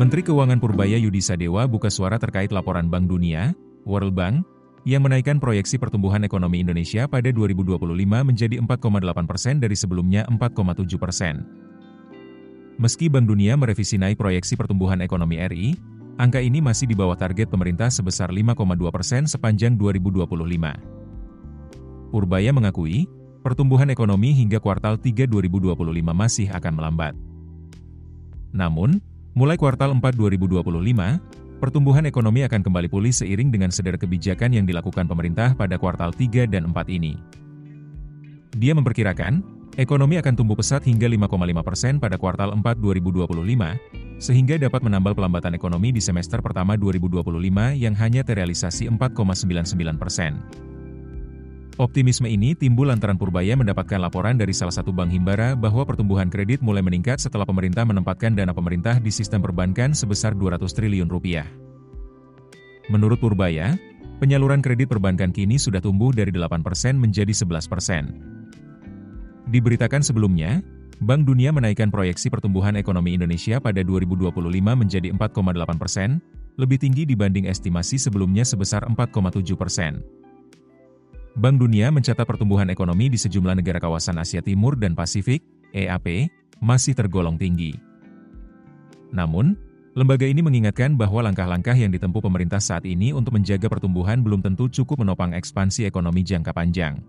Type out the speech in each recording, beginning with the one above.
Menteri Keuangan Purbaya Yudi Sadewa buka suara terkait laporan Bank Dunia, World Bank, yang menaikkan proyeksi pertumbuhan ekonomi Indonesia pada 2025 menjadi 4,8% dari sebelumnya 4,7%. Meski Bank Dunia merevisi naik proyeksi pertumbuhan ekonomi RI, angka ini masih di bawah target pemerintah sebesar 5,2% sepanjang 2025. Purbaya mengakui, pertumbuhan ekonomi hingga kuartal 3 2025 masih akan melambat. Namun, mulai kuartal 4 2025, pertumbuhan ekonomi akan kembali pulih seiring dengan sederet kebijakan yang dilakukan pemerintah pada kuartal 3 dan 4 ini. Dia memperkirakan, ekonomi akan tumbuh pesat hingga 5,5% pada kuartal 4 2025, sehingga dapat menambal pelambatan ekonomi di semester pertama 2025 yang hanya terrealisasi 4,99%. Optimisme ini timbul lantaran Purbaya mendapatkan laporan dari salah satu bank himbara bahwa pertumbuhan kredit mulai meningkat setelah pemerintah menempatkan dana pemerintah di sistem perbankan sebesar 200 triliun rupiah. Menurut Purbaya, penyaluran kredit perbankan kini sudah tumbuh dari 8% menjadi 11%. Diberitakan sebelumnya, Bank Dunia menaikkan proyeksi pertumbuhan ekonomi Indonesia pada 2025 menjadi 4,8%, lebih tinggi dibanding estimasi sebelumnya sebesar 4,7%. Bank Dunia mencatat pertumbuhan ekonomi di sejumlah negara kawasan Asia Timur dan Pasifik, EAP, masih tergolong tinggi. Namun, lembaga ini mengingatkan bahwa langkah-langkah yang ditempuh pemerintah saat ini untuk menjaga pertumbuhan belum tentu cukup menopang ekspansi ekonomi jangka panjang.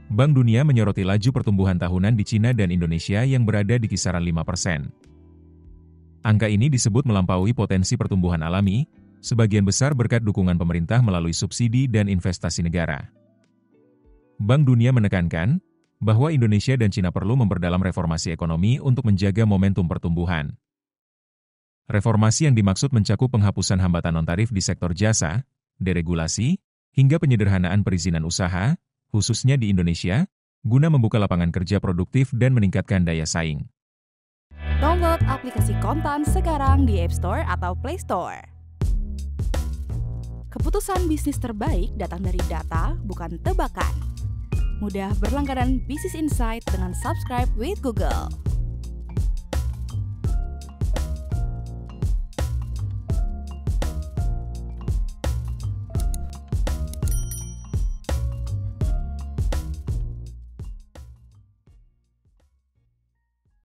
Bank Dunia menyoroti laju pertumbuhan tahunan di Cina dan Indonesia yang berada di kisaran 5%. Angka ini disebut melampaui potensi pertumbuhan alami, sebagian besar berkat dukungan pemerintah melalui subsidi dan investasi negara. Bank Dunia menekankan bahwa Indonesia dan Cina perlu memperdalam reformasi ekonomi untuk menjaga momentum pertumbuhan. Reformasi yang dimaksud mencakup penghapusan hambatan non-tarif di sektor jasa, deregulasi, hingga penyederhanaan perizinan usaha, khususnya di Indonesia, guna membuka lapangan kerja produktif dan meningkatkan daya saing. Download aplikasi Kontan sekarang di App Store atau Play Store. Keputusan bisnis terbaik datang dari data, bukan tebakan. Mudah berlangganan Business Insight dengan subscribe with Google.